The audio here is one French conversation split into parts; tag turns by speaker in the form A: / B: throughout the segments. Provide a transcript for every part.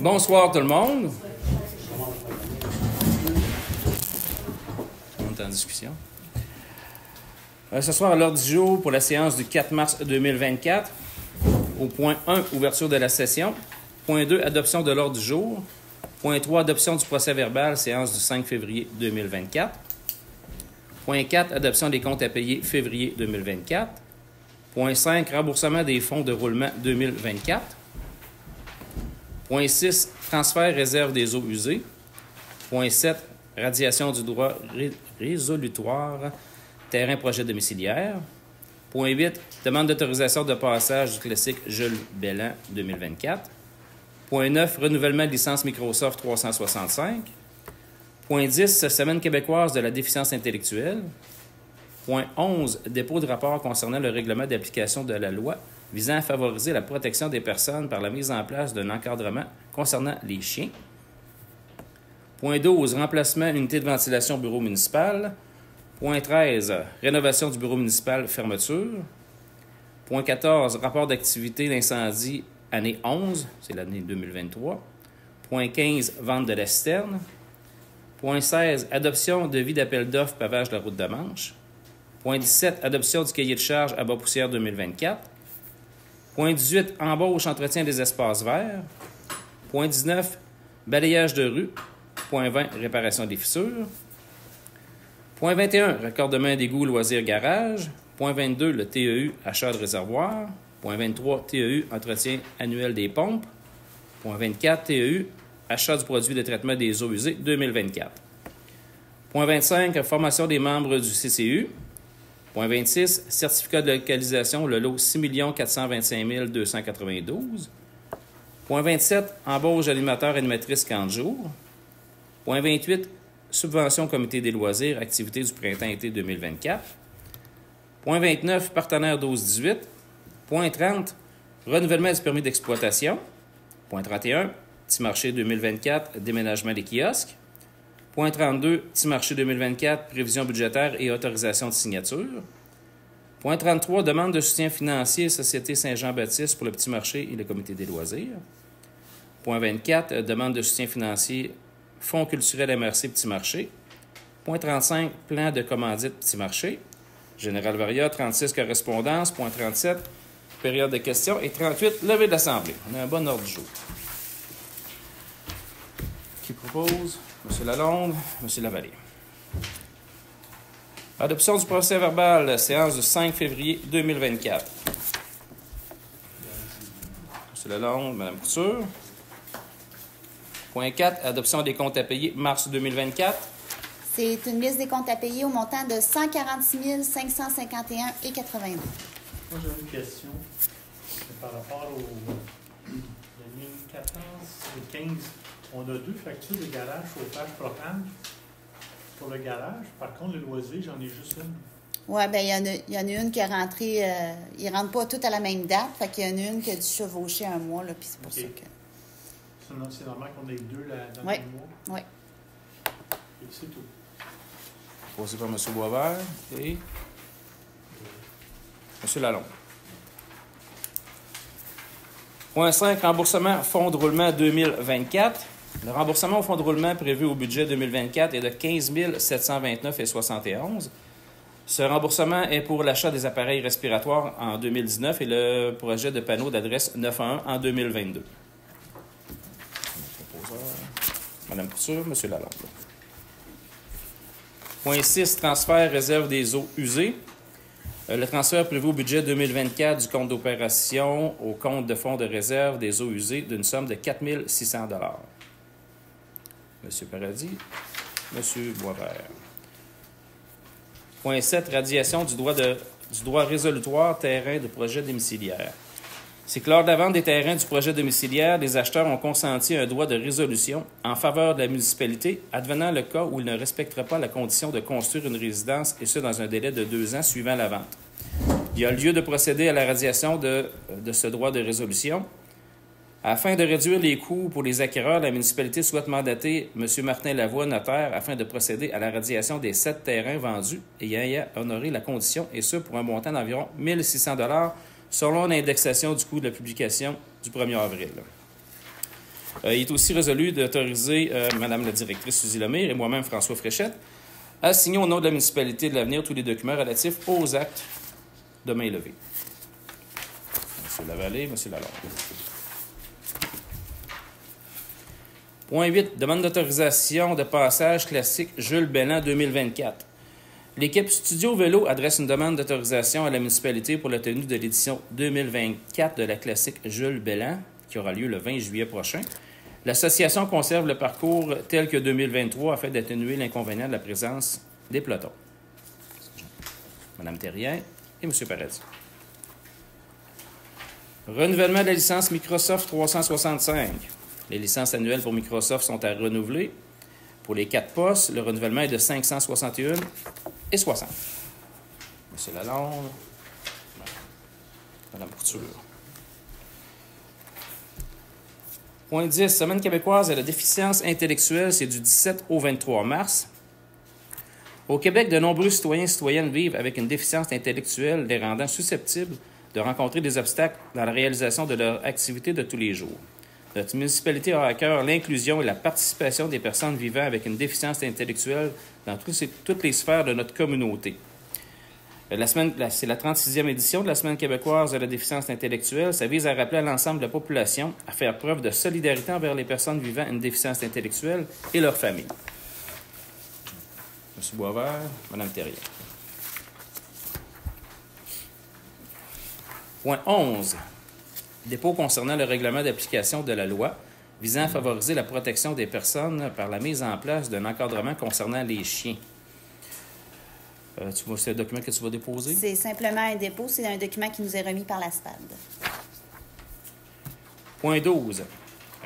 A: Bonsoir tout le monde. On est en discussion. Ce soir, à l'ordre du jour pour la séance du 4 mars 2024, au point 1, ouverture de la session. Point 2, adoption de l'ordre du jour. Point 3, adoption du procès-verbal, séance du 5 février 2024. Point 4, adoption des comptes à payer février 2024. Point 5, remboursement des fonds de roulement 2024. Point 6, transfert réserve des eaux usées. Point 7, radiation du droit résolutoire, terrain projet domiciliaire. Point 8, demande d'autorisation de passage du classique Jules Belland 2024. Point 9, renouvellement de licence Microsoft 365. Point 10, Semaine québécoise de la déficience intellectuelle. Point 11, dépôt de rapport concernant le règlement d'application de la loi visant à favoriser la protection des personnes par la mise en place d'un encadrement concernant les chiens. Point 12, remplacement unité de ventilation bureau municipal. Point 13, rénovation du bureau municipal, fermeture. Point 14, rapport d'activité d'incendie année 11, c'est l'année 2023. Point 15, vente de la citerne. Point 16, adoption de devis d'appel d'offres pavage de la route de Manche. Point 17, adoption du cahier de charges à Bas-Poussière 2024. Point 18, embauche, entretien des espaces verts. Point 19, balayage de rue. Point 20, réparation des fissures. Point 21, raccordement d'égouts, loisirs, garage. Point 22, le TEU, achat de réservoir. Point 23, TEU, entretien annuel des pompes. Point 24, TEU, achat du produit de traitement des eaux usées 2024. Point 25, formation des membres du CCU. Point 26, certificat de localisation, le lot 6 425 292. Point 27, embauche animateur animatrice 40 jours. Point 28, subvention comité des loisirs, activités du printemps-été 2024. Point 29, partenaire 12-18. Point 30, renouvellement du permis d'exploitation. Point 31, petit marché 2024, déménagement des kiosques. Point 32, petit marché 2024, prévision budgétaire et autorisation de signature. Point 33, demande de soutien financier, Société Saint-Jean-Baptiste pour le petit marché et le comité des loisirs. Point 24, demande de soutien financier, Fonds culturel MRC Petit Marché. Point 35, plan de commandite Petit Marché. Général Varia, 36, correspondance. Point 37, période de questions. Et 38, levée de l'Assemblée. On a un bon ordre du jour. Qui propose? M. Lalonde, M. Lavallée. Adoption du procès-verbal, séance du 5 février 2024. M. Lalonde, Mme Couture. Point 4, adoption des comptes à payer, mars 2024.
B: C'est une liste des comptes à payer au montant de 146 551,82.
C: Moi, j'ai une question. C'est par rapport au la ligne 14 et 15. On a 2 factures de garage, chauffage, propane pour le garage. Par contre, le loisir, j'en ai juste une.
B: Oui, bien, il y en a une qui est rentrée. Ils ne rentrent pas toutes à la même date. Fait qu'il y en a une qui a dû chevaucher un mois, là, puis c'est pour ça que.
C: C'est normal qu'on ait 2 dans le
B: Oui.
C: même mois.
B: Oui.
C: Et c'est tout.
A: Posé par M. Boisvert et M. Lalonde. Point 5, remboursement fonds de roulement 2024. Le remboursement au fonds de roulement prévu au budget 2024 est de 15 729,71. Ce remboursement est pour l'achat des appareils respiratoires en 2019 et le projet de panneau d'adresse 911 en 2022. Mme Couture, M. Lalonde. Point 6, transfert réserve des eaux usées. Le transfert prévu au budget 2024 du compte d'opération au compte de fonds de réserve des eaux usées d'une somme de 4 600 $. M. Paradis, M. Boisvert. Point 7, radiation du droit résolutoire terrain de projet domiciliaire. C'est que lors de la vente des terrains du projet domiciliaire, les acheteurs ont consenti un droit de résolution en faveur de la municipalité, advenant le cas où il ne respectera pas la condition de construire une résidence, et ce dans un délai de 2 ans suivant la vente. Il y a lieu de procéder à la radiation de ce droit de résolution. Afin de réduire les coûts pour les acquéreurs, la municipalité souhaite mandater M. Martin Lavoie, notaire, afin de procéder à la radiation des 7 terrains vendus ayant honoré la condition, et ce pour un montant d'environ 1 600 $ selon l'indexation du coût de la publication du 1er avril. Il est aussi résolu d'autoriser Mme la directrice Suzy Lemire et moi-même, François Fréchette, à signer au nom de la municipalité de l'Avenir tous les documents relatifs aux actes de main levée. M. Lavallée, M. Lalonde. Point 8. Demande d'autorisation de passage classique Jules Belland 2024. L'équipe Studio Vélo adresse une demande d'autorisation à la municipalité pour la tenue de l'édition 2024 de la classique Jules Belland, qui aura lieu le 20 juillet prochain. L'association conserve le parcours tel que 2023 afin d'atténuer l'inconvénient de la présence des pelotons. Mme Thérien et M. Paradis. Renouvellement de la licence Microsoft 365. Les licences annuelles pour Microsoft sont à renouveler. Pour les 4 postes, le renouvellement est de 561 et 60. M. Lalonde. Mme Couture. Point 10. Semaine québécoise à la déficience intellectuelle, c'est du 17 au 23 mars. Au Québec, de nombreux citoyens et citoyennes vivent avec une déficience intellectuelle les rendant susceptibles de rencontrer des obstacles dans la réalisation de leur activité de tous les jours. Notre municipalité a à cœur l'inclusion et la participation des personnes vivant avec une déficience intellectuelle dans toutes les sphères de notre communauté. C'est la 36e édition de la Semaine québécoise de la déficience intellectuelle. Ça vise à rappeler à l'ensemble de la population à faire preuve de solidarité envers les personnes vivant une déficience intellectuelle et leurs familles. M. Boisvert, Mme Thérien. Point 11. Dépôt concernant le règlement d'application de la loi visant à favoriser la protection des personnes par la mise en place d'un encadrement concernant les chiens. C'est un document que tu vas déposer?
B: C'est simplement un dépôt. C'est un document qui nous est remis par la SPAD.
A: Point 12.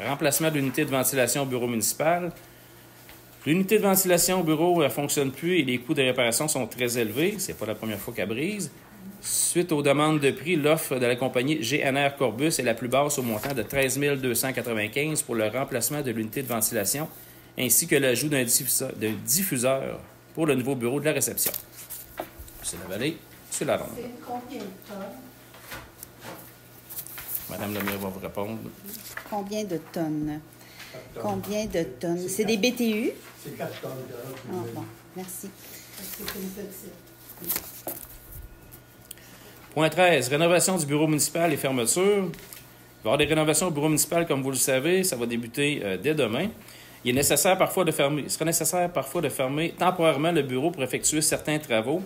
A: Remplacement de l'unité de ventilation au bureau municipal. L'unité de ventilation au bureau ne fonctionne plus et les coûts de réparation sont très élevés. Ce n'est pas la première fois qu'elle brise. Suite aux demandes de prix, l'offre de la compagnie GNR Corbus est la plus basse au montant de 13 295 pour le remplacement de l'unité de ventilation ainsi que l'ajout d'un diffuseur pour le nouveau bureau de la réception. M. Lavallée, M. Lalonde.
D: C'est combien de tonnes?
A: Mme Lemire va vous répondre.
B: Combien de tonnes? Combien de tonnes? C'est des BTU?
D: C'est 4 tonnes.
B: Ah, bon, merci.
D: C'est une petite.
A: Point 13. Rénovation du bureau municipal et fermeture. Il va y avoir des rénovations au bureau municipal, comme vous le savez. Ça va débuter dès demain. Il sera nécessaire parfois de fermer temporairement le bureau pour effectuer certains travaux.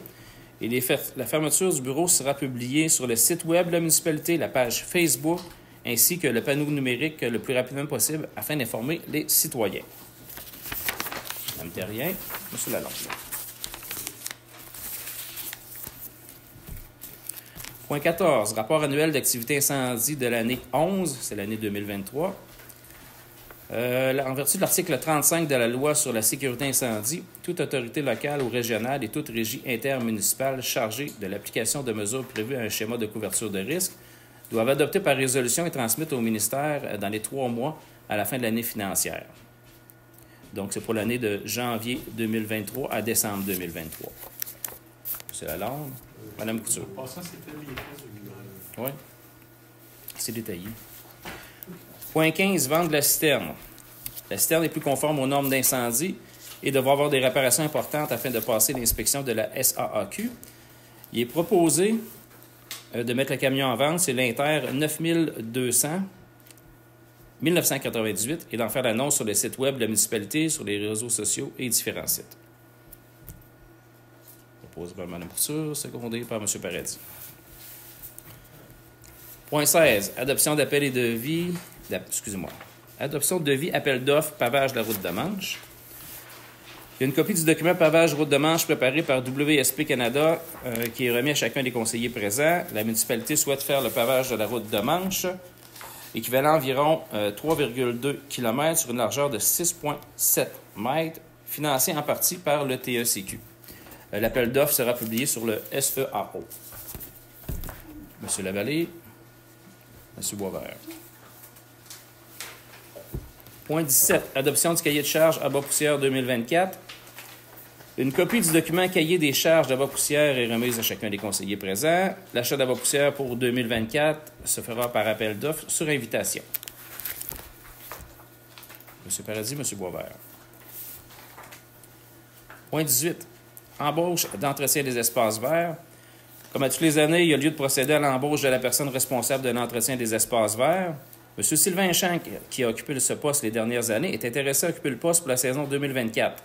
A: Et la fermeture du bureau sera publiée sur le site web de la municipalité, la page Facebook, ainsi que le panneau numérique le plus rapidement possible afin d'informer les citoyens. Mme Thérien, M. Lalonde. Point 14. Rapport annuel d'activité incendie de l'année 11, c'est l'année 2023. En vertu de l'article 35 de la loi sur la sécurité incendie, toute autorité locale ou régionale et toute régie intermunicipale chargée de l'application de mesures prévues à un schéma de couverture de risque doivent adopter par résolution et transmettre au ministère dans les 3 mois à la fin de l'année financière. Donc, c'est pour l'année de janvier 2023 à décembre 2023. M. Lalonde. Mme Couture.
C: En passant, c'était les faits.
A: Oui. C'est détaillé. Point 15. Vente de la citerne. La citerne est plus conforme aux normes d'incendie et devra avoir des réparations importantes afin de passer l'inspection de la SAAQ. Il est proposé de mettre le camion en vente, c'est l'Inter 1998 et d'en faire l'annonce sur le site web de la municipalité, sur les réseaux sociaux et différents sites. Proposé par Mme Couture, secondé par M. Paradis. Point 16. Adoption d'appel et devis. Adoption de devis, appel d'offres, pavage de la route de Manche. Il y a une copie du document pavage route de Manche préparé par WSP Canada qui est remis à chacun des conseillers présents. La municipalité souhaite faire le pavage de la route de Manche, équivalent à environ 3,2 km sur une largeur de 6,7 mètres, financé en partie par le TECQ. L'appel d'offres sera publié sur le SEAO. M. Lavallée, M. Boisvert. Point 17. Adoption du cahier de charges à bas-poussière 2024. Une copie du document cahier des charges d'Abba-Poussière est remise à chacun des conseillers présents. L'achat d'Abba-Poussière pour 2024 se fera par appel d'offres sur invitation. M. Paradis, M. Boisvert. Point 18. Embauche d'entretien des espaces verts. Comme à toutes les années, il y a lieu de procéder à l'embauche de la personne responsable de l'entretien des espaces verts. M. Sylvain Champ, qui a occupé ce poste les dernières années, est intéressé à occuper le poste pour la saison 2024.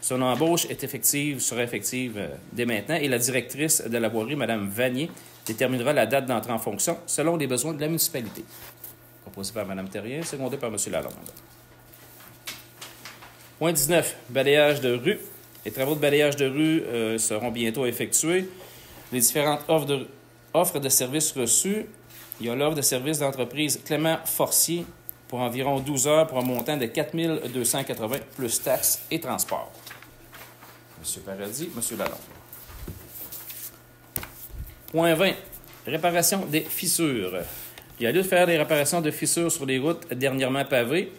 A: Son embauche sera effective dès maintenant et la directrice de la voirie, Mme Vanier, déterminera la date d'entrée en fonction selon les besoins de la municipalité. Proposé par Mme Terrien, secondé par M. Lalonde. Point 19. Balayage de rue. Les travaux de balayage de rue seront bientôt effectués. Les différentes offres de services reçues. Il y a l'offre de service d'entreprise Clément Forcier pour environ 12 heures pour un montant de 4 280 plus taxes et transports. M. Paradis, M. Lalonde. Point 20. Réparation des fissures. Il y a lieu de faire des réparations de fissures sur les routes dernièrement pavées.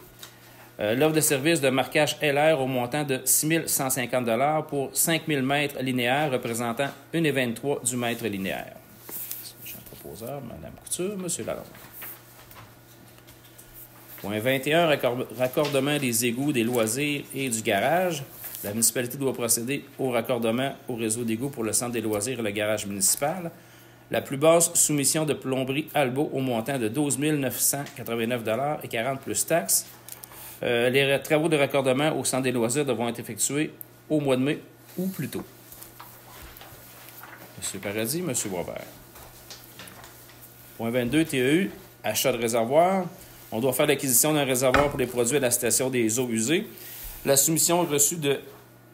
A: L'offre de service de marquage LR au montant de 6 150 pour 5 000 mètres linéaires représentant 1,23 du mètre linéaire. Je suis un proposeur, Mme Couture, M. Lalonde. Point 21, raccordement des égouts, des loisirs et du garage. La municipalité doit procéder au raccordement au réseau d'égouts pour le centre des loisirs et le garage municipal. La plus basse soumission de plomberie Albo au montant de 12 989 et 40 plus taxes. Les travaux de raccordement au centre des loisirs devront être effectués au mois de mai ou plus tôt. M. Paradis, M. Boisvert. Point 22, TEU, achat de réservoir. On doit faire l'acquisition d'un réservoir pour les produits à la station des eaux usées. La soumission est reçue de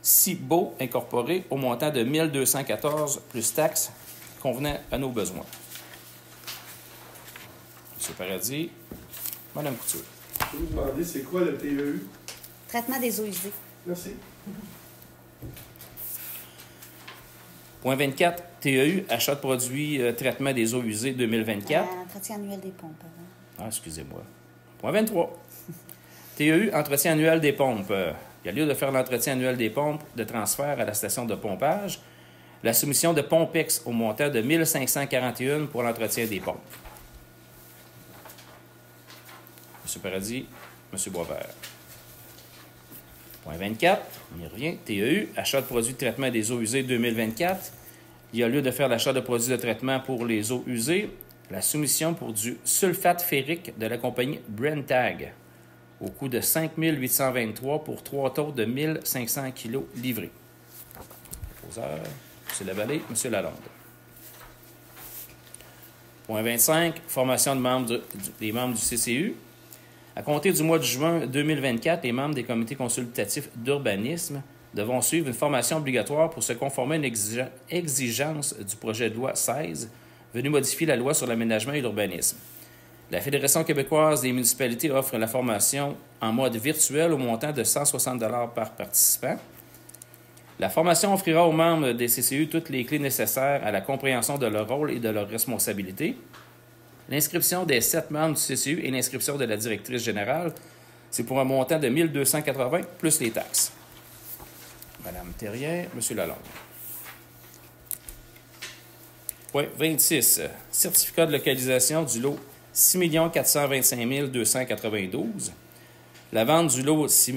A: Cibo Incorporé au montant de 1 214 plus taxes convenant à nos besoins. M. Paradis, Mme Couture.
E: Je vais vous demander, c'est quoi le TEU?
B: Traitement des eaux usées.
E: Merci.
A: Point 24, TEU, achat de produits traitement des eaux usées 2024.
B: Entretien annuel des pompes.
A: Ah, excusez-moi. Point 23. TEU, entretien annuel des pompes. Il y a lieu de faire l'entretien annuel des pompes de transfert à la station de pompage. La soumission de Pompex au montant de 1 541 pour l'entretien des pompes. M. Paradis, M. Boisvert. Point 24, on y revient. TEU, achat de produits de traitement des eaux usées 2024. Il y a lieu de faire l'achat de produits de traitement pour les eaux usées. La soumission pour du sulfate ferrique de la compagnie Brentag au coût de 5 823 pour 3 tonnes de 1 500 kg livrés. Proposeur, M. Lavallée, M. Lalonde. Point 25, formation des membres du CCU. À compter du mois de juin 2024, les membres des comités consultatifs d'urbanisme devront suivre une formation obligatoire pour se conformer à une exigence du projet de loi 16, venu modifier la loi sur l'aménagement et l'urbanisme. La Fédération québécoise des municipalités offre la formation en mode virtuel au montant de 160 $ par participant. La formation offrira aux membres des CCU toutes les clés nécessaires à la compréhension de leur rôle et de leurs responsabilités. L'inscription des 7 membres du CCU et l'inscription de la directrice générale, c'est pour un montant de 1 280 plus les taxes. Mme Terrien, M. Lalonde. Point 26. Certificat de localisation du lot 6 425 292. La vente du lot 6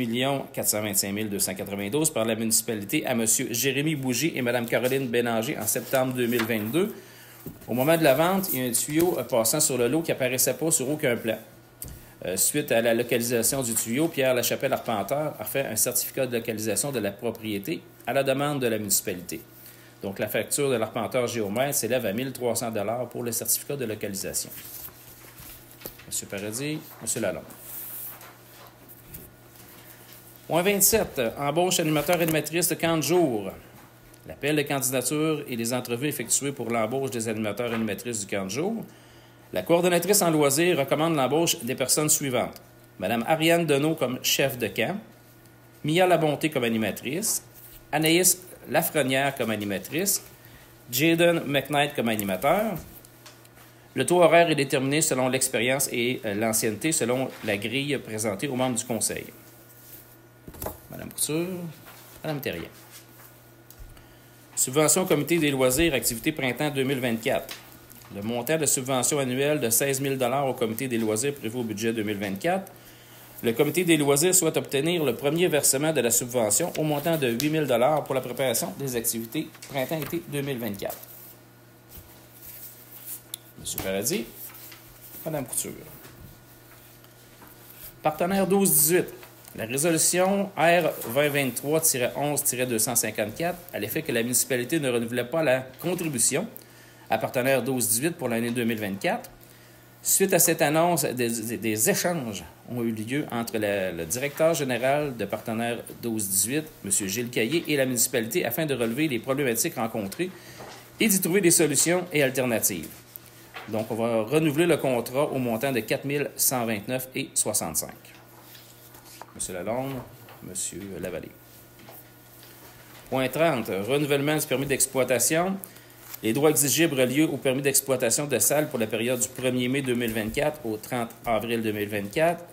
A: 425 292 par la municipalité à M. Jérémy Bougie et Mme Caroline Bélanger en septembre 2022. Au moment de la vente, il y a un tuyau passant sur le lot qui n'apparaissait pas sur aucun plan. Suite à la localisation du tuyau, Pierre Lachapelle-Arpenteur a fait un certificat de localisation de la propriété à la demande de la municipalité. Donc, la facture de l'arpenteur géomètre s'élève à 1 300 $ pour le certificat de localisation. M. Paradis, M. Lalonde. Point 27. Embauche animateur-animatrice de camp de jour. L'appel de candidature et les entrevues effectuées pour l'embauche des animateurs et animatrices du camp de jour. La coordonnatrice en loisirs recommande l'embauche des personnes suivantes. Mme Ariane Deneau comme chef de camp, Mia Labonté comme animatrice, Anaïs Lafrenière comme animatrice, Jaden McKnight comme animateur. Le taux horaire est déterminé selon l'expérience et l'ancienneté selon la grille présentée aux membres du conseil. Mme Couture, Mme Terrien. Subvention au comité des loisirs, activité printemps 2024. Le montant de subvention annuelle de 16 000 $ au comité des loisirs prévu au budget 2024. Le comité des loisirs souhaite obtenir le premier versement de la subvention au montant de 8 000 $ pour la préparation des activités printemps-été 2024. M. Paradis. Madame Couture. Partenaire 12-18. La résolution R 2023-11-254 à l'effet que la municipalité ne renouvelait pas la contribution à partenaire 12-18 pour l'année 2024. Suite à cette annonce, des échanges ont eu lieu entre le directeur général de partenaire 12-18, M. Gilles Caillé, et la municipalité afin de relever les problématiques rencontrées et d'y trouver des solutions et alternatives. Donc, on va renouveler le contrat au montant de 4 129,65 $. M. Lalonde, M. Lavallée. Point 30. Renouvellement du permis d'exploitation. Les droits exigibles reliés au permis d'exploitation de salles pour la période du 1er mai 2024 au 30 avril 2024,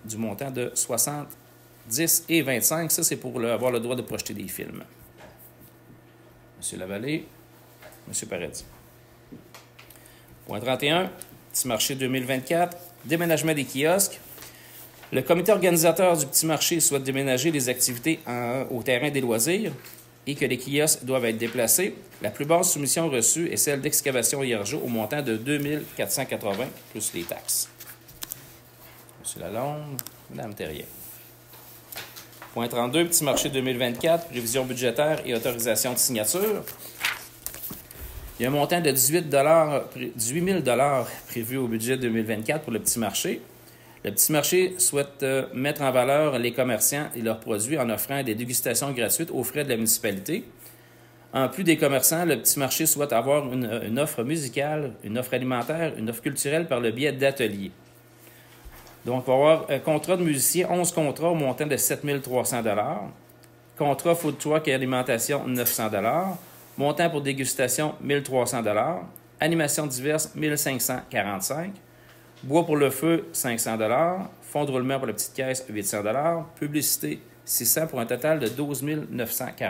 A: du montant de 70 et 25. Ça, c'est pour avoir le droit de projeter des films. M. Lavallée, M. Paradis. Point 31, Petit marché 2024, déménagement des kiosques. Le comité organisateur du Petit marché souhaite déménager les activités au terrain des loisirs et que les kiosques doivent être déplacés. La plus basse soumission reçue est celle d'excavation Hiergeau au montant de 2 480 plus les taxes. M. Lalonde, Mme Terrien. Point 32, Petit marché 2024, révision budgétaire et autorisation de signature. Il y a un montant de 18 000 $ prévu au budget 2024 pour le Petit marché. Le Petit marché souhaite mettre en valeur les commerçants et leurs produits en offrant des dégustations gratuites aux frais de la municipalité. En plus des commerçants, le Petit marché souhaite avoir une offre musicale, une offre alimentaire, une offre culturelle par le biais d'ateliers. Donc, on va avoir un contrat de musicien, 11 contrats au montant de 7 300 $. Contrat food truck et alimentation, 900 $. Montant pour dégustation, 1 300 $. Animation diverse, 1 545 $. Bois pour le feu, 500 $. Fonds de roulement pour la petite caisse, 800 $. Publicité, 600 pour un total de 12 945 $.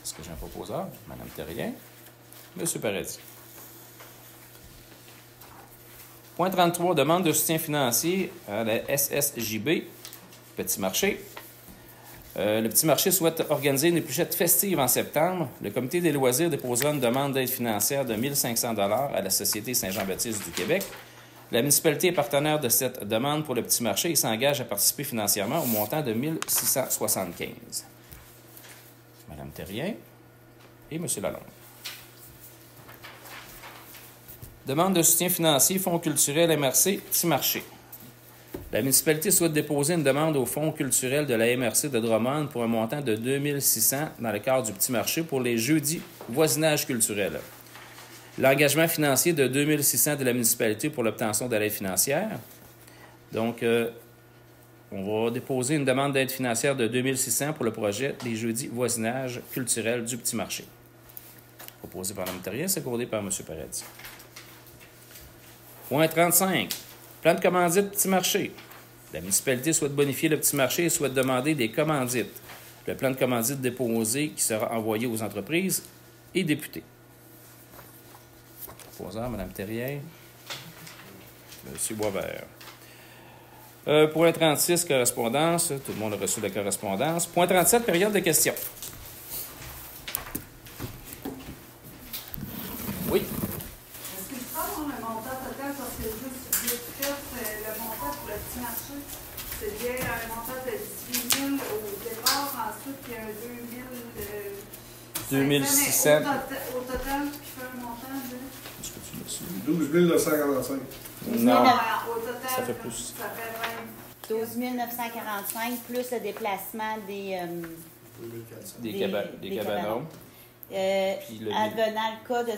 A: Est-ce que j'ai un proposeur? Mme Terrien. M. Paradis. Point 33, demande de soutien financier à la SSJB, Petit marché. Le Petit marché souhaite organiser une épluchette festive en septembre. Le comité des loisirs déposera une demande d'aide financière de 1 500 $ à la Société Saint-Jean-Baptiste du Québec. La municipalité est partenaire de cette demande pour le Petit marché et s'engage à participer financièrement au montant de 1 675 $. Mme Terrien et M. Lalonde. Demande de soutien financier, Fonds culturel MRC, Petit marché. La municipalité souhaite déposer une demande au Fonds culturel de la MRC de Drummond pour un montant de 2 600 $ dans le cadre du Petit marché pour les jeudis voisinage culturel. L'engagement financier de 2 600 $ de la municipalité pour l'obtention de l'aide financière. Donc, on va déposer une demande d'aide financière de 2 600 $ pour le projet des jeudis voisinage culturel du Petit marché. Proposé par Mme Terrien, secondé par M. Paradis. Point 35. Plan de commandite Petit marché. La municipalité souhaite bonifier le Petit marché et souhaite demander des commandites. Le plan de commandite déposé qui sera envoyé aux entreprises et députés. Proposeur, Mme Terrien. M. Boisvert. Point 36, correspondance. Tout le monde a reçu la correspondance. Point 37, période de questions. Oui.
F: Est-ce que je peux avoir le montant total parce que j'ai fait le montant pour le Petit marché? C'est bien un montant de 18 000 au départ, ensuite il y a
A: 2600.
F: Au total, qui fait un montant de...
A: Est-ce que tu l'as su?
E: 12 945.
A: Non.
F: Au total,
A: Ça fait plus.
F: Ça fait
B: 12 945 plus le déplacement des
A: cabanons. Puis
B: advenant le cas de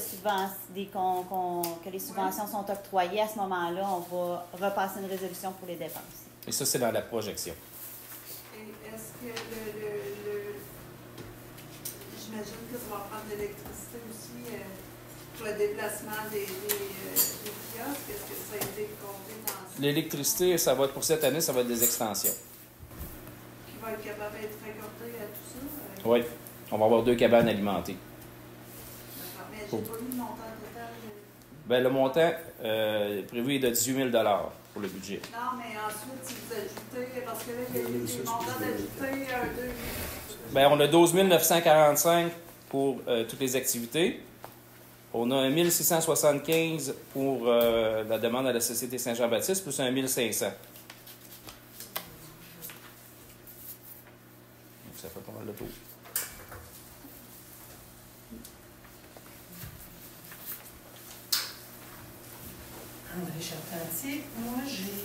B: que les subventions sont octroyées, à ce moment-là, on va repasser une résolution pour les dépenses.
A: Et ça, c'est dans la projection.
F: Et est-ce que j'imagine que ça va prendre de l'électricité aussi pour le déplacement des kiosques? Est-ce que ça a été compté dans ça?
A: L'électricité, ça va être pour cette année, ça va être des extensions.
F: Qui va être capable d'être raccordé à tout ça?
A: Oui. On va avoir 2 cabanes alimentées.
F: D'accord. Mais j'ai pas mis le montant total.
A: Bien, le montant prévu est de 18 000 pour le budget.
F: Non, mais ensuite, si vous ajoutez, parce que là, il y a eu des montants d'ajouter,
A: Bien, on a 12 945 pour toutes les activités. On a 1 675 pour la demande à la Société Saint-Jean-Baptiste, plus 1 500. Donc, ça fait pas mal le tour.
D: André Charpentier, moi j'ai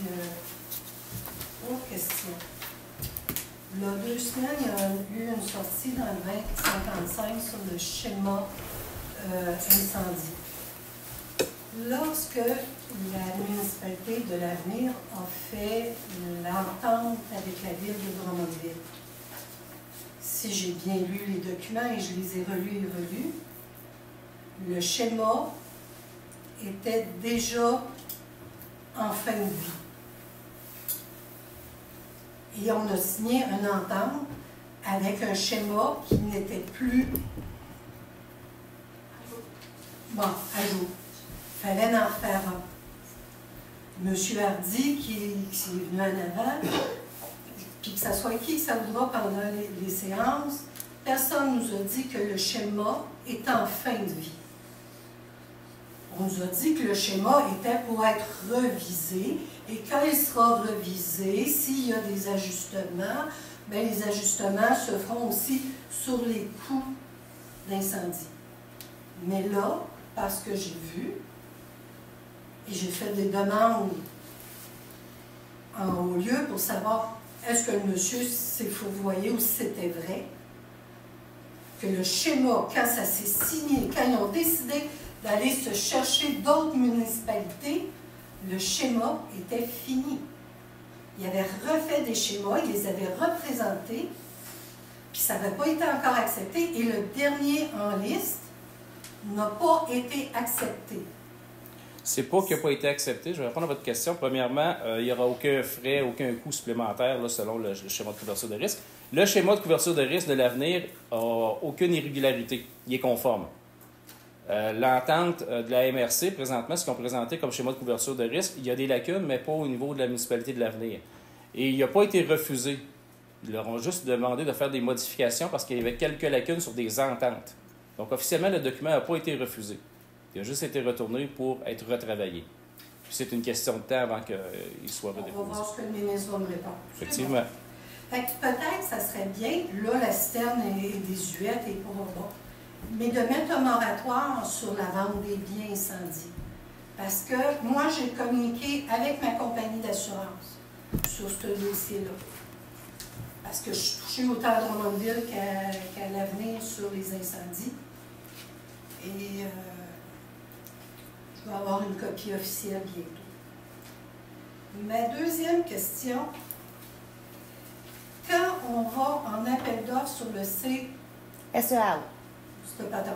D: autre question. Il y a 2 semaines, il y a eu une sortie dans le 2055 sur le schéma incendie. Lorsque la municipalité de l'Avenir a fait l'entente avec la ville de Drummondville, si j'ai bien lu les documents et je les ai relus et relus, le schéma était déjà en fin de vie. Et on a signé une entente avec un schéma qui n'était plus bon, à jour. Il fallait en faire un. Monsieur Hardy, qui est venu en avant, puis que ça soit qui que ça voudra pendant les séances, personne ne nous a dit que le schéma est en fin de vie. On nous a dit que le schéma était pour être revisé et quand il sera revisé, s'il y a des ajustements, bien, les ajustements se feront aussi sur les coûts d'incendie. Mais là, parce que j'ai vu, et j'ai fait des demandes en haut lieu pour savoir est-ce que le monsieur s'est fourvoyé ou si c'était vrai, que le schéma, quand ça s'est signé, quand ils ont décidé d'aller se chercher d'autres municipalités, le schéma était fini. Ils avaient refait des schémas, ils les avaient représentés, puis ça n'avait pas été encore accepté, et le dernier en liste n'a pas été accepté.
A: C'est pas qu'il n'a pas été accepté. Je vais répondre à votre question. Premièrement, il n'y aura aucun frais, aucun coût supplémentaire là, selon le schéma de couverture de risque. Le schéma de couverture de risque de l'Avenir n'a aucune irrégularité. Il est conforme. L'entente de la MRC, présentement, ce qu'ils ont présenté comme schéma de couverture de risque, il y a des lacunes, mais pas au niveau de la municipalité de l'Avenir. Et il n'a pas été refusé. Ils leur ont juste demandé de faire des modifications parce qu'il y avait quelques lacunes sur des ententes. Donc, officiellement, le document n'a pas été refusé. Il a juste été retourné pour être retravaillé. Puis c'est une question de temps avant qu'il soit redéposé.
D: On va voir ce que le ministre va me répondre.
A: Effectivement.
D: Fait que peut-être que ça serait bien, là, la citerne est désuète et pour bon, mais de mettre un moratoire sur la vente des biens incendiés. Parce que moi, j'ai communiqué avec ma compagnie d'assurance sur ce dossier-là. Parce que je suis touchée autant à Drummondville qu'à l'Avenir sur les incendies. Et je vais avoir une copie officielle bientôt. Ma deuxième question, quand on va en appel d'offres sur le SEAO, cette patente-là,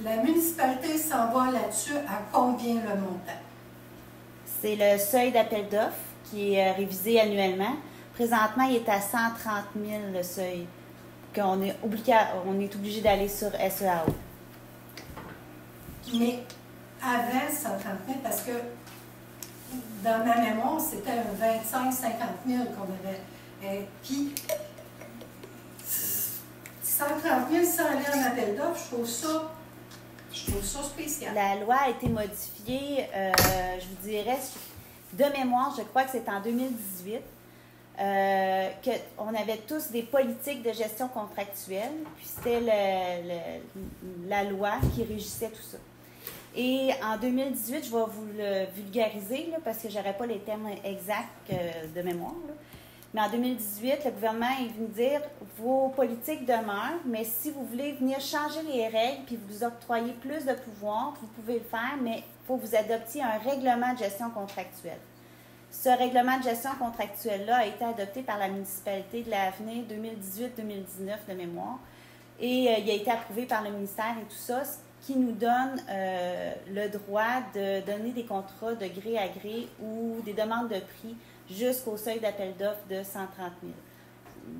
D: la municipalité s'en va là-dessus à combien le montant?
B: C'est le seuil d'appel d'offres qui est révisé annuellement. Présentement, il est à 130 000 le seuil, qu'on est obligé d'aller sur SEAO.
D: Mais avant 130 000, parce que dans ma mémoire, c'était un 25-50 000 qu'on avait. Puis 130 000 sans aller en appel d'offres, je trouve ça spécial.
B: La loi a été modifiée, je vous dirais, de mémoire, je crois que c'est en 2018, qu'on avait tous des politiques de gestion contractuelle, puis c'était la loi qui régissait tout ça. Et en 2018, je vais vous le vulgariser, là, parce que je n'aurai pas les termes exacts de mémoire, là. Mais en 2018, le gouvernement est venu dire vos politiques demeurent, mais si vous voulez venir changer les règles puis vous octroyer plus de pouvoir, vous pouvez le faire, mais il faut que vous adoptiez un règlement de gestion contractuelle. Ce règlement de gestion contractuelle-là a été adopté par la municipalité de l'Avenir 2018-2019 de mémoire et il a été approuvé par le ministère et tout ça, ce qui nous donne le droit de donner des contrats de gré à gré ou des demandes de prix jusqu'au seuil d'appel d'offres de 130 000.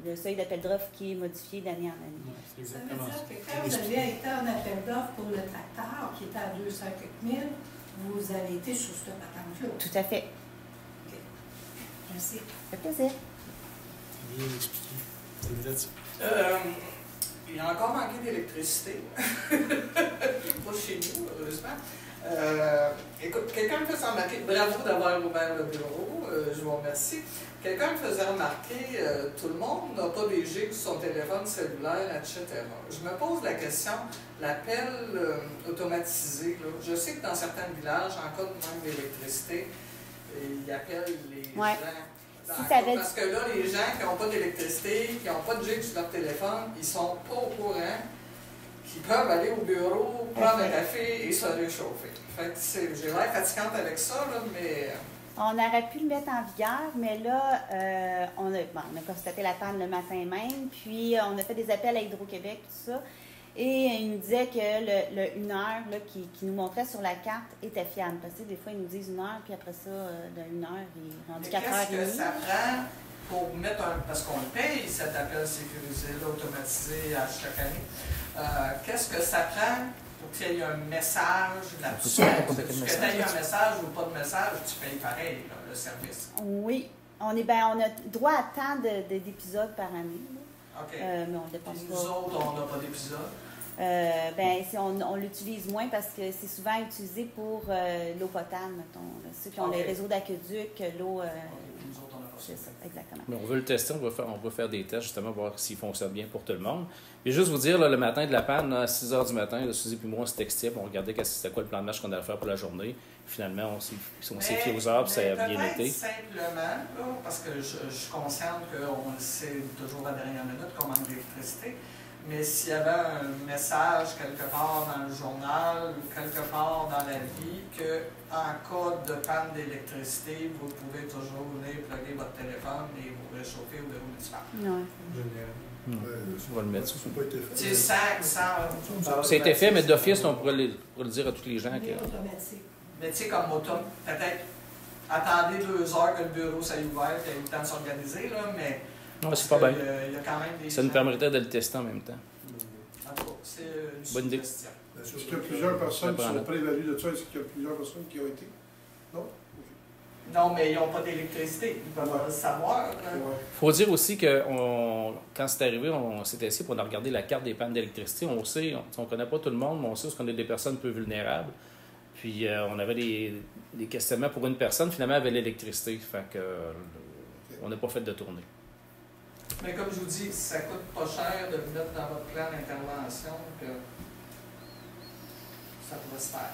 B: le seuil d'appel d'offres qui est modifié d'année en année.
C: Ouais, c'est
D: Ça veut
C: exactement
D: dire
C: ça.
D: que quand vous avez été en appel d'offres pour le tracteur, qui était à 200 quelques mille, vous avez été sur cette patente-là.
B: Tout à fait.
D: Merci.
B: Ça fait plaisir.
C: Bien expliqué. C'est vrai, ça.
G: Il y a encore manqué d'électricité. Pas chez nous, heureusement. Écoute, quelqu'un me faisait remarquer, bravo d'avoir ouvert le bureau, je vous remercie. Quelqu'un me faisait remarquer, tout le monde n'a pas des gigs sur son téléphone cellulaire, etc. Je me pose la question, l'appel automatisé, là, je sais que dans certains villages, en cas de manque d'électricité, ils appellent les gens. Parce que là, les gens qui n'ont pas d'électricité, qui n'ont pas de gigs sur leur téléphone, ils ne sont pas au courant qu'ils peuvent aller au bureau, prendre un café et se réchauffer. Fait que j'ai l'air fatigante avec ça, là, mais...
B: On aurait pu le mettre en vigueur, mais là, on a constaté la panne le matin même, puis on a fait des appels à Hydro-Québec, tout ça, et il nous disait que le 1 heure là, qui nous montrait sur la carte était fiable. Parce que des fois, ils nous disent 1 heure, puis après ça, le 1 heure, il est rendu 4h30.
G: Qu'est-ce que ça prend pour mettre un... Parce qu'on le paye, cet appel sécurisé-là, automatisé à chaque année. Qu'est-ce que ça prend pour qu'il y ait un message là-dessus? Que tu aies un message ou pas de message, tu payes pareil, là, le service.
B: Oui. On a droit à tant d'épisodes par année. Là.
G: OK.
B: Mais on ne dépense pas.
G: Nous autres, on n'a pas d'épisode.
B: On l'utilise moins parce que c'est souvent utilisé pour l'eau potable, mettons. Là. Ceux qui ont les réseaux d'aqueduc, l'eau...
G: Nous autres, on n'a pas ça.
B: C'est ça, exactement.
A: Mais on veut le tester, on va faire des tests justement, voir s'il fonctionne bien pour tout le monde. Et juste vous dire, là, le matin de la panne, là, à 6 h du matin, là, Suzy et moi, on se textait, on regardait c'était quoi le plan de match qu'on allait faire pour la journée. Finalement, on s'est fié aux heures, puis ça a bien été.
G: Simplement, là, parce que je suis consciente qu'on le sait toujours à la dernière minute qu'on manque d'électricité, mais s'il y avait un message quelque part dans le journal ou quelque part dans la vie qu'en cas de panne d'électricité, vous pouvez toujours venir plugger votre téléphone et vous réchauffer au bureau municipal.
B: Ouais.
C: Génial.
A: On va le mettre.
E: Ça n'a pas été fait.
G: C'est ça.
A: Ça a été fait, mais d'office, on pourrait le dire à tous les gens.
D: Mais automatique.
G: Mais tu sais, comme automne, peut-être attendez 2 heures que le bureau soit ouvert et qu'il y ait eu le temps de s'organiser, là, mais
A: Non, c'est pas bien.
G: il y a quand même des
A: Ça nous
G: gens-
A: permettrait de le tester en même temps.
G: En tout cas, c'est une
A: Bonne idée.
G: suggestion.
E: Est-ce qu'il y a plusieurs personnes qui
A: prends là.
E: sont prévalues de ça? Est-ce qu'il y a plusieurs personnes qui ont été? Non?
G: Non, mais ils n'ont pas d'électricité. Ils peuvent le savoir. Là.
E: Ouais.
A: Il faut dire aussi que quand c'est arrivé, on s'est assis pour regarder la carte des pannes d'électricité. On sait, on ne connaît pas tout le monde, mais on sait qu'on est des personnes peu vulnérables. Puis on avait des questionnements pour une personne, finalement, avec l'électricité. Fait que on n'a pas fait de tournée.
G: Mais comme je vous dis, ça coûte pas cher de le mettre dans votre plan d'intervention, que ça pourrait se faire.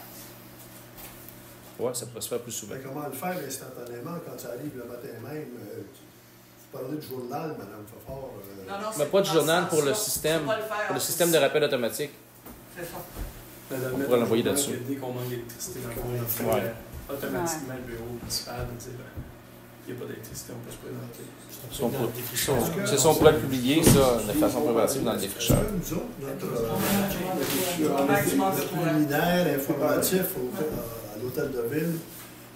A: Ouais, ça pourrait se faire plus souvent.
E: Mais comment le faire instantanément quand ça arrive le matin même? Tu parlais du journal, Mme Fafard.
G: Non, non,
A: Mais
G: c'est
A: pas de
G: dans
A: journal
G: ce
A: pour le
G: sens-là.
A: système,
G: Tu peux pas le faire
A: pour le
G: en
A: système de
G: physique.
A: rappel automatique.
G: C'est ça.
A: On pourrait l'envoyer là-dessus.
C: Dès qu'on manque d'électricité dans le coin, on fait
A: Ouais.
C: automatiquement le bureau municipal de dire il n'y a pas d'électricité, on peut se présenter.
A: C'est ça, on pourrait le publier, ça, de façon préventive dans le défricheur.
E: Nous autres,
G: Un maximum de courant.
E: culinaire, informatif à l'hôtel de ville,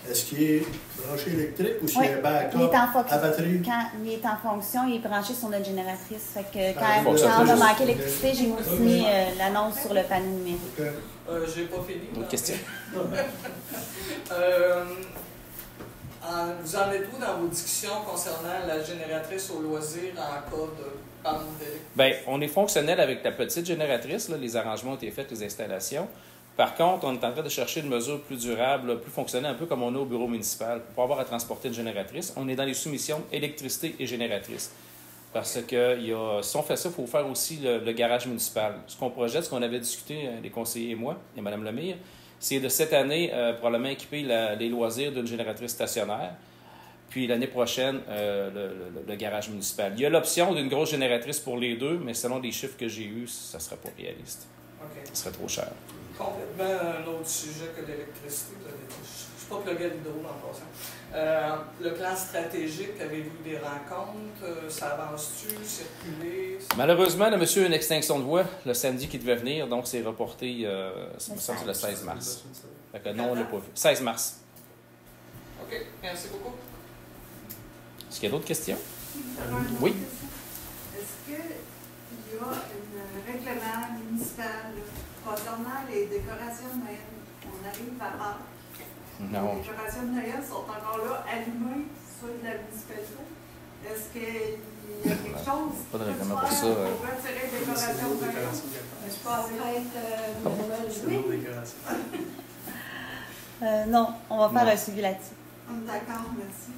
E: est-ce qu'il est branché électrique ou s'il
B: Oui,
E: y a un backup
B: il est en fonction.
E: à batterie?
B: Quand il est en fonction, il est branché sur notre génératrice. Fait que
E: Ah,
B: quand,
A: bon, ça
B: quand
A: peut
B: on a
A: juste-
B: manqué d'électricité, j'ai mis l'annonce sur le panneau numérique.
E: Ok.
G: J'ai pas fini.
A: Autre
G: là.
A: question?
G: Vous en êtes où dans vos discussions concernant la génératrice au loisir en cas de panne d'électricité?
A: Bien, on est fonctionnel avec la petite génératrice. Là, les arrangements ont été faits, les installations. Par contre, on est en train de chercher une mesure plus durable, là, plus fonctionnelle, un peu comme on a au bureau municipal, pour pas avoir à transporter une génératrice. On est dans les soumissions électricité et génératrice. Parce que si on fait ça, il faut faire aussi le garage municipal. Ce qu'on projette, ce qu'on avait discuté, les conseillers et moi, et Mme Lemire, c'est de cette année, probablement équiper les loisirs d'une génératrice stationnaire. Puis l'année prochaine, le garage municipal. Il y a l'option d'une grosse génératrice pour les deux, mais selon les chiffres que j'ai eus, ça ne serait pas réaliste.
G: OK.
A: Ce serait trop cher.
G: Complètement un autre sujet que l'électricité. Je ne suis pas plugué à l'hydro en passant. Le plan stratégique, avez-vous des rencontres? Ça avance-tu? Circuler?
A: Malheureusement, le monsieur a une extinction de voix le samedi qui devait venir, donc c'est reporté ça me semble, le 16 mars. Fait que non, on ne l'a pas vu. 16 mars.
G: OK, merci beaucoup.
A: Est-ce qu'il y a d'autres questions?
F: J'avais une autre
A: Oui.
F: question. qu'il y a un règlement municipal concernant les décorations de Noël? On arrive à Pâques.
A: Non.
F: Les décorations de Noël sont encore là, allumées, soit de la municipalité. Est-ce qu'il y a quelque chose
A: Pas de règlement
F: pour
A: pour ça,
F: retirer les décorations de Noël?
D: Je pense être Noël juillet.
B: Non, on va faire
A: Non.
B: un suivi là-dessus.
F: D'accord, merci.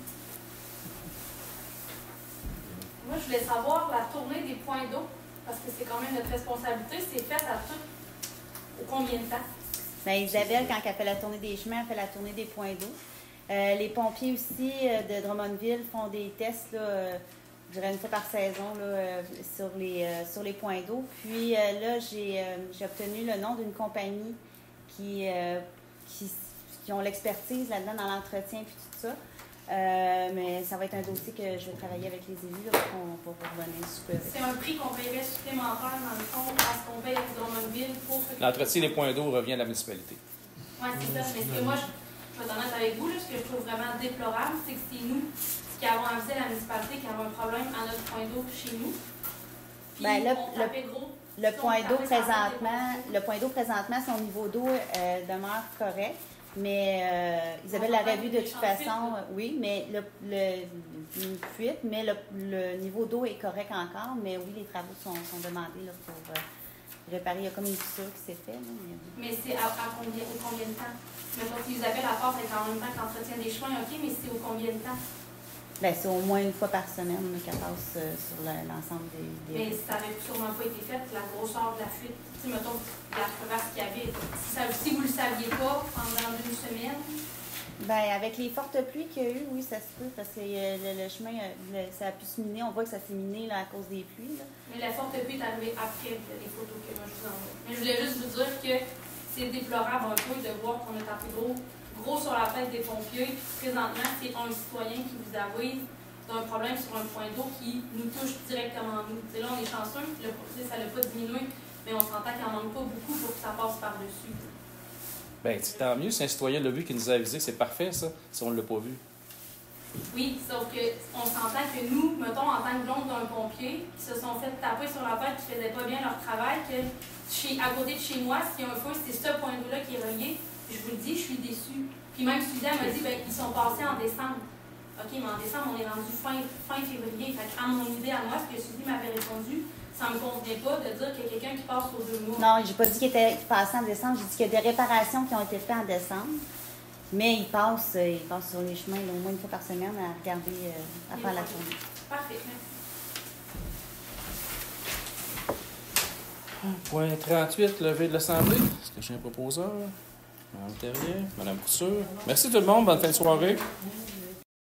H: Moi, je voulais savoir la tournée des points d'eau, parce que c'est quand même notre responsabilité. C'est fait à tout. Au combien de temps?
B: Ben, Isabelle, quand elle fait la tournée des chemins, elle fait la tournée des points d'eau. Les pompiers aussi de Drummondville font des tests, là, je dirais une fois par saison, là, sur les points d'eau. Puis là, j'ai obtenu le nom d'une compagnie qui ont l'expertise là-dedans dans l'entretien puis tout ça. Mais ça va être un dossier que je vais travailler avec les élus là, pour revenir super.
H: C'est un prix qu'on paierait supplémentaire, dans le fond, à ce qu'on paye à Drummondville pour ce que...
A: L'entretien des points d'eau revient à la municipalité.
H: Oui, c'est ça. Mais ce que moi, je vais être honnête avec vous, là, ce que je trouve vraiment déplorable, c'est que c'est nous qui avons avisé la municipalité qu'il y avait un problème à notre point d'eau chez nous. Puis
B: Ben,
H: on tapait gros.
B: Le
H: Si on
B: point d'eau
H: tapait ça
B: présentement, son niveau d'eau demeure correct. Mais Isabelle l'avait vu de toute façon, oui, mais une fuite, mais le niveau d'eau est correct encore. Mais oui, les travaux sont demandés là, pour réparer. Il y a comme une fissure qui s'est faite.
H: Mais c'est au combien de temps? Mettons, si Isabelle a part avec en même temps qu'entretien des chemins, OK, mais c'est au combien de temps?
B: Ben, c'est au moins une fois par semaine là, qu'elle passe sur l'ensemble des...
H: Mais ça n'avait sûrement pas été fait, la grosseur de la fuite. Tu sais, mettons, la crevasse qu'il y avait. Si vous ne le saviez pas pendant 2 semaines.
B: Ben, avec les fortes pluies qu'il y a eu, oui, ça se peut, parce que le chemin, ça a pu se miner. On voit que ça s'est miné là, à cause des pluies. Là.
H: Mais la forte pluie est arrivée après les photos que moi je vous envoie. Mais je voulais juste vous dire que c'est déplorable un peu de voir qu'on a tapé gros sur la tête des pompiers. Puis présentement, c'est un citoyen qui vous avouise d'un problème sur un point d'eau qui nous touche directement nous. T'sais, là, on est chanceux, ça n'a pas diminué, mais on s'entend qu'il n'en manque pas beaucoup pour que ça passe par-dessus.
A: Bien, tant mieux, si un citoyen l'a vu qui nous a avisé, c'est parfait, ça, si on ne l'a pas vu.
H: Oui, sauf qu'on s'entend que nous, mettons, en tant que blonde d'un pompier, qui se sont fait taper sur la tête, qui ne faisaient pas bien leur travail, que à côté de chez moi, s'il y a un feu, c'est ce point d'eau-là qui est relié. Je vous le dis, je suis déçue. Puis même Suzanne m'a dit, ben, ils sont passés en décembre. OK, mais en décembre, on est rendu fin février. Fait à mon idée, à moi, ce que Suzy m'avait répondu, ça ne me convenait pas de dire qu'il y a quelqu'un qui passe aux 2 mois.
B: Non, j'ai pas dit qu'il passait en décembre. J'ai dit qu'il y a des réparations qui ont été faites en décembre. Mais il passe sur les chemins là, au moins une fois par semaine à regarder, à faire la tournée.
H: Parfait.
A: Point 38, levée de l'Assemblée. Est-ce que j'ai un proposeur? Madame Terrier, Madame Couture. Merci tout le monde, bonne fin de soirée.